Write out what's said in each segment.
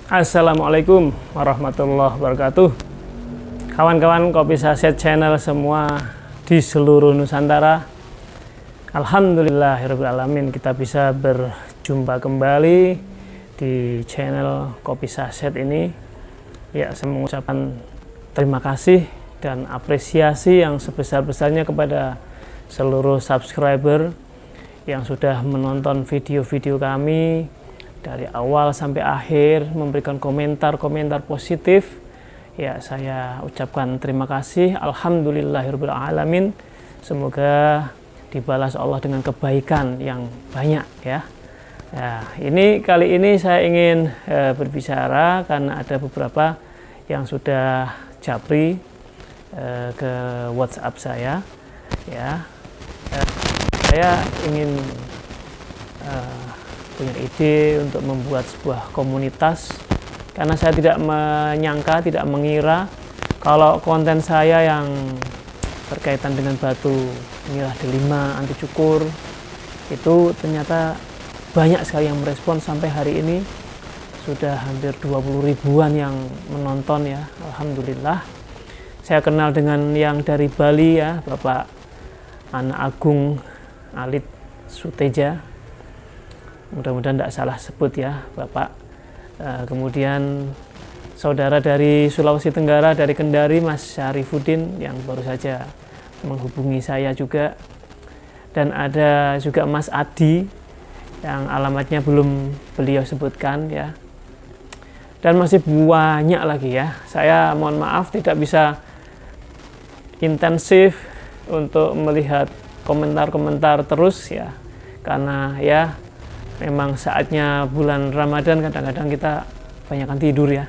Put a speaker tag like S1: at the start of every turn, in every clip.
S1: Assalamualaikum warahmatullahi wabarakatuh. Kawan-kawan Kopi Saset Channel semua di seluruh Nusantara. Alhamdulillahirrahmanirrahim, kita bisa berjumpa kembali di channel Kopi Saset ini. Ya, saya mengucapkan terima kasih dan apresiasi yang sebesar-besarnya kepada seluruh subscriber yang sudah menonton video-video kami dari awal sampai akhir, memberikan komentar-komentar positif. Ya, saya ucapkan terima kasih. Alhamdulillahirrahmanirrahim. Semoga dibalas Allah dengan kebaikan yang banyak ya. Kali ini saya ingin berbicara karena ada beberapa yang sudah japri ke WhatsApp saya. Ya, saya ingin punya ide untuk membuat sebuah komunitas, karena saya tidak menyangka, tidak mengira kalau konten saya yang berkaitan dengan batu mirah delima anti cukur itu ternyata banyak sekali yang merespon. Sampai hari ini sudah hampir 20 ribuan yang menonton ya. Alhamdulillah. Saya kenal dengan yang dari Bali ya, Bapak Anak Agung Alit Suteja, mudah-mudahan tidak salah sebut ya Bapak. Kemudian saudara dari Sulawesi Tenggara, dari Kendari, Mas Syarifuddin yang baru saja menghubungi saya juga. Dan ada juga Mas Adi yang alamatnya belum beliau sebutkan ya. Dan masih banyak lagi ya. Saya mohon maaf tidak bisa intensif untuk melihat komentar-komentar terus ya, karena ya memang saatnya bulan Ramadan, kadang-kadang kita banyakkan tidur ya.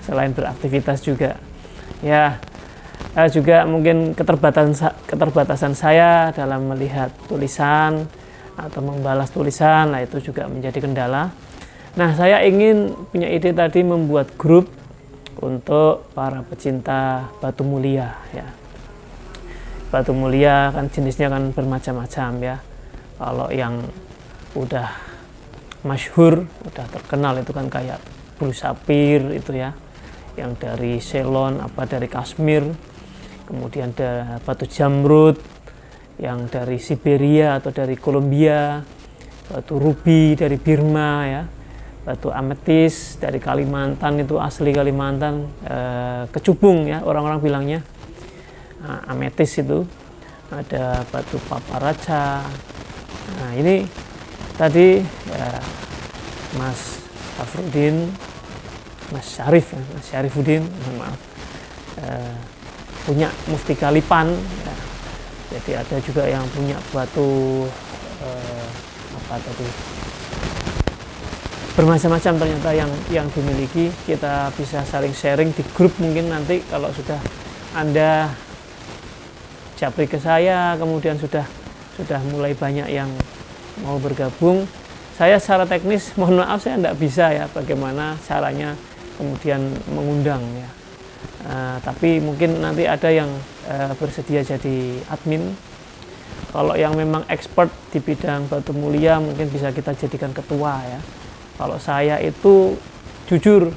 S1: Selain beraktivitas juga ya, juga mungkin keterbatasan saya dalam melihat tulisan atau membalas tulisan, nah itu juga menjadi kendala. Nah, saya ingin punya ide tadi membuat grup untuk para pecinta batu mulia ya. Batu mulia kan jenisnya kan bermacam-macam ya. Kalau yang udah masyhur, udah terkenal itu kan kayak blue sapphire itu ya, yang dari Ceylon, apa dari Kashmir. Kemudian ada batu jamrud yang dari Siberia atau dari Kolombia, batu ruby dari Burma ya, batu ametis dari Kalimantan, itu asli Kalimantan, kecubung ya orang-orang bilangnya. Ametis itu ada batu paparaca. Nah, ini tadi ya, Mas Syarifuddin, Mas Syarifuddin, maaf, punya mustika lipan ya. Jadi ada juga yang punya batu apa tadi, bermacam-macam ternyata yang dimiliki. Kita bisa saling sharing di grup mungkin nanti kalau sudah Anda japri ke saya, kemudian sudah mulai banyak yang mau bergabung. Saya secara teknis mohon maaf saya tidak bisa ya bagaimana caranya kemudian mengundang ya. Tapi mungkin nanti ada yang bersedia jadi admin. Kalau yang memang expert di bidang batu mulia mungkin bisa kita jadikan ketua ya. Kalau saya itu jujur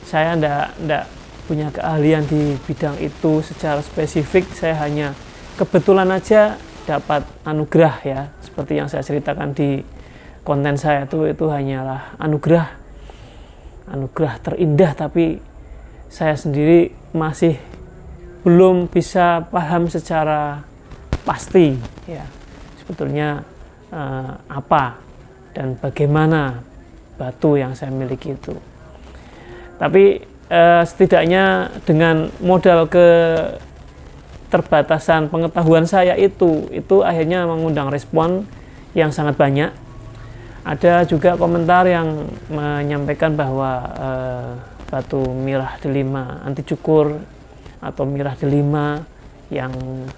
S1: saya tidak punya keahlian di bidang itu secara spesifik. Saya hanya kebetulan aja dapat anugerah ya, seperti yang saya ceritakan di konten saya itu hanyalah anugerah terindah, tapi saya sendiri masih belum bisa paham secara pasti ya sebetulnya apa dan bagaimana batu yang saya miliki itu. Tapi setidaknya dengan modal keterbatasan pengetahuan saya itu akhirnya mengundang respon yang sangat banyak. Ada juga komentar yang menyampaikan bahwa batu mirah delima anti cukur atau mirah delima yang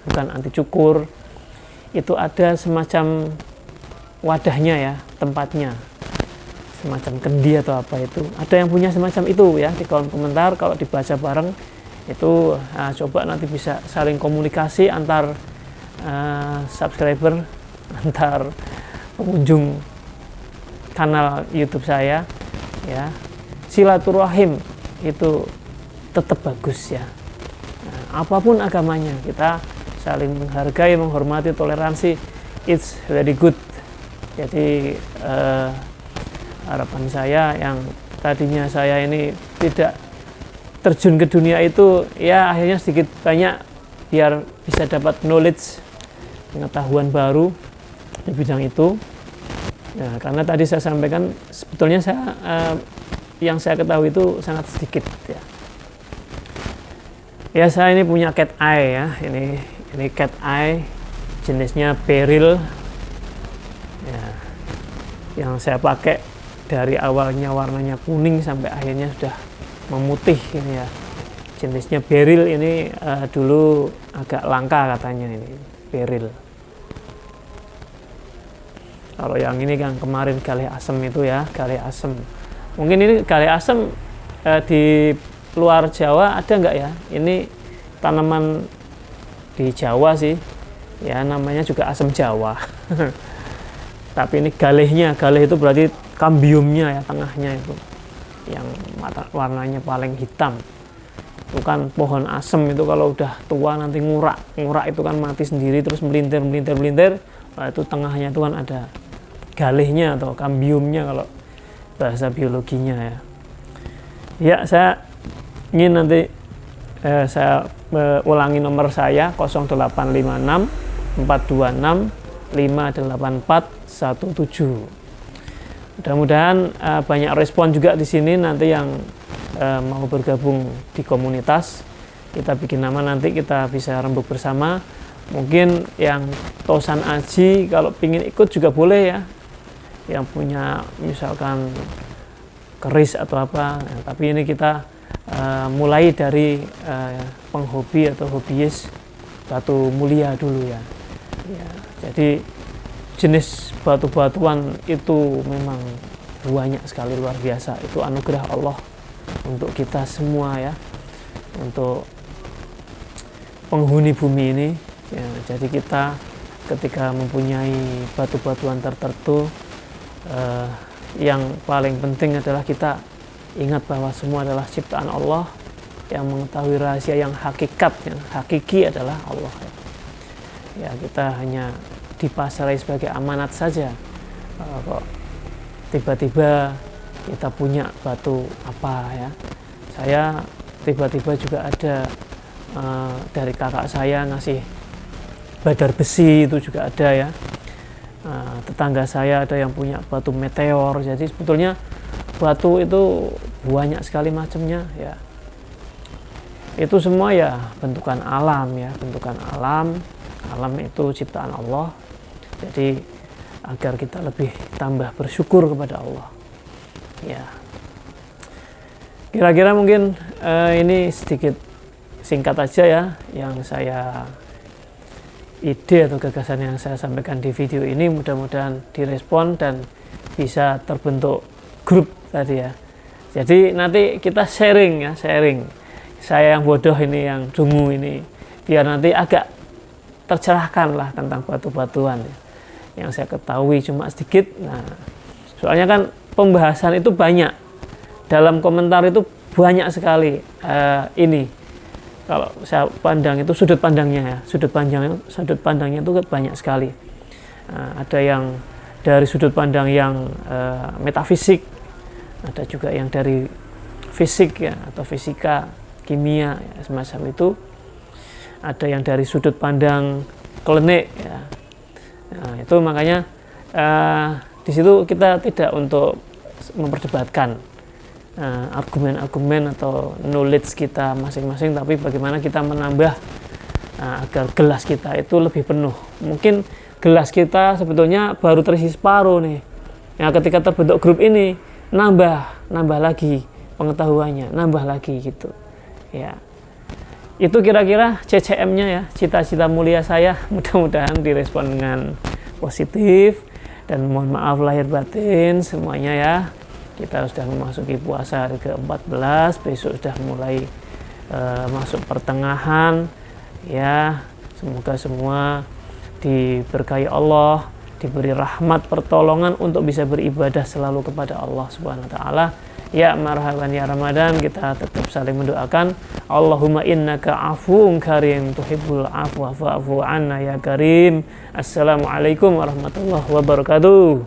S1: bukan anti cukur itu ada semacam wadahnya ya, tempatnya, semacam kendi atau apa itu. Ada yang punya semacam itu ya di kolom komentar. Kalau dibaca bareng itu coba nanti bisa saling komunikasi antar subscriber, antar pengunjung kanal YouTube saya. ya. Silaturahim itu tetap bagus ya. Nah, apapun agamanya, kita saling menghargai, menghormati, toleransi, it's very good. Jadi harapan saya yang tadinya saya ini tidak terjun ke dunia itu, ya akhirnya sedikit banyak biar bisa dapat knowledge, pengetahuan baru di bidang itu. Nah, karena tadi saya sampaikan sebetulnya saya yang saya ketahui itu sangat sedikit ya. Ya, saya ini punya cat eye ya. Ini cat eye, jenisnya Beryl. Ya, yang saya pakai dari awalnya warnanya kuning sampai akhirnya sudah memutih ini ya. Jenisnya Beryl ini dulu agak langka katanya, ini Beryl. Kalau yang ini kan kemarin galih asem itu ya, galih asem. Mungkin ini galih asem di luar Jawa ada nggak ya? Ini tanaman di Jawa sih, ya namanya juga asem Jawa. Tapi ini galihnya, galih itu berarti kambiumnya ya, tengahnya itu, yang warnanya paling hitam. Itu kan pohon asem itu kalau udah tua nanti ngurak itu kan mati sendiri terus melintir. Nah, itu tengahnya itu kan ada galihnya atau kambiumnya kalau bahasa biologinya ya. Ya, saya ingin nanti saya ulangi nomor saya 0856 426 58417. Mudah-mudahan banyak respon juga di sini nanti yang mau bergabung di komunitas. Kita bikin nama, nanti kita bisa rembuk bersama. Mungkin yang Tosan Aji kalau pingin ikut juga boleh ya, yang punya misalkan keris atau apa. Nah, tapi ini kita mulai dari penghobi atau hobiis batu mulia dulu ya. Ya, jadi jenis batu-batuan itu memang banyak sekali, luar biasa. Itu anugerah Allah untuk kita semua ya, untuk penghuni bumi ini ya. Jadi kita ketika mempunyai batu-batuan tertentu, yang paling penting adalah kita ingat bahwa semua adalah ciptaan Allah. Yang mengetahui rahasia yang hakikat, yang hakiki adalah Allah ya. Kita hanya dipasarai sebagai amanat saja. Kok tiba-tiba kita punya batu apa ya. Saya tiba-tiba juga ada dari kakak saya ngasih badar besi, itu juga ada ya. Tetangga saya ada yang punya batu meteor. Jadi sebetulnya batu itu banyak sekali macamnya ya. Itu semua ya bentukan alam ya, bentukan alam. Alam itu ciptaan Allah. Jadi agar kita lebih tambah bersyukur kepada Allah ya. Kira-kira mungkin ini sedikit singkat aja ya yang saya ide atau gagasan yang saya sampaikan di video ini. Mudah-mudahan direspon dan bisa terbentuk grup tadi ya. Jadi nanti kita sharing ya, sharing. Saya yang bodoh ini, yang dungu ini, biar nanti agak tercerahkan lah tentang batu-batuan ya. Yang saya ketahui cuma sedikit. Nah, soalnya kan pembahasan itu banyak, dalam komentar itu banyak sekali. Ini kalau saya pandang itu sudut pandangnya ya, sudut pandangnya itu banyak sekali. Ada yang dari sudut pandang yang metafisik, ada juga yang dari fisik ya, atau fisika, kimia ya, semacam itu. Ada yang dari sudut pandang klinik ya. Nah, itu makanya di situ kita tidak untuk memperdebatkan argumen-argumen atau knowledge kita masing-masing, tapi bagaimana kita menambah agar gelas kita itu lebih penuh. Mungkin gelas kita sebetulnya baru terisi separuh nih. Ya, ketika terbentuk grup ini nambah lagi pengetahuannya, nambah lagi gitu. Ya. Itu kira-kira CCM-nya ya, cita-cita mulia saya. Mudah-mudahan direspon dengan positif, dan mohon maaf lahir batin semuanya ya. Kita sudah memasuki puasa hari ke-14, besok sudah mulai masuk pertengahan ya. Semoga semua diberkahi Allah, diberi rahmat pertolongan untuk bisa beribadah selalu kepada Allah Subhanahu wa taala. Ya marhaban ya Ramadan, kita tetap saling mendoakan. Allahumma innaka afuwun karim tuhibbul afwa fa'fu anna ya karim. Assalamualaikum warahmatullahi wabarakatuh.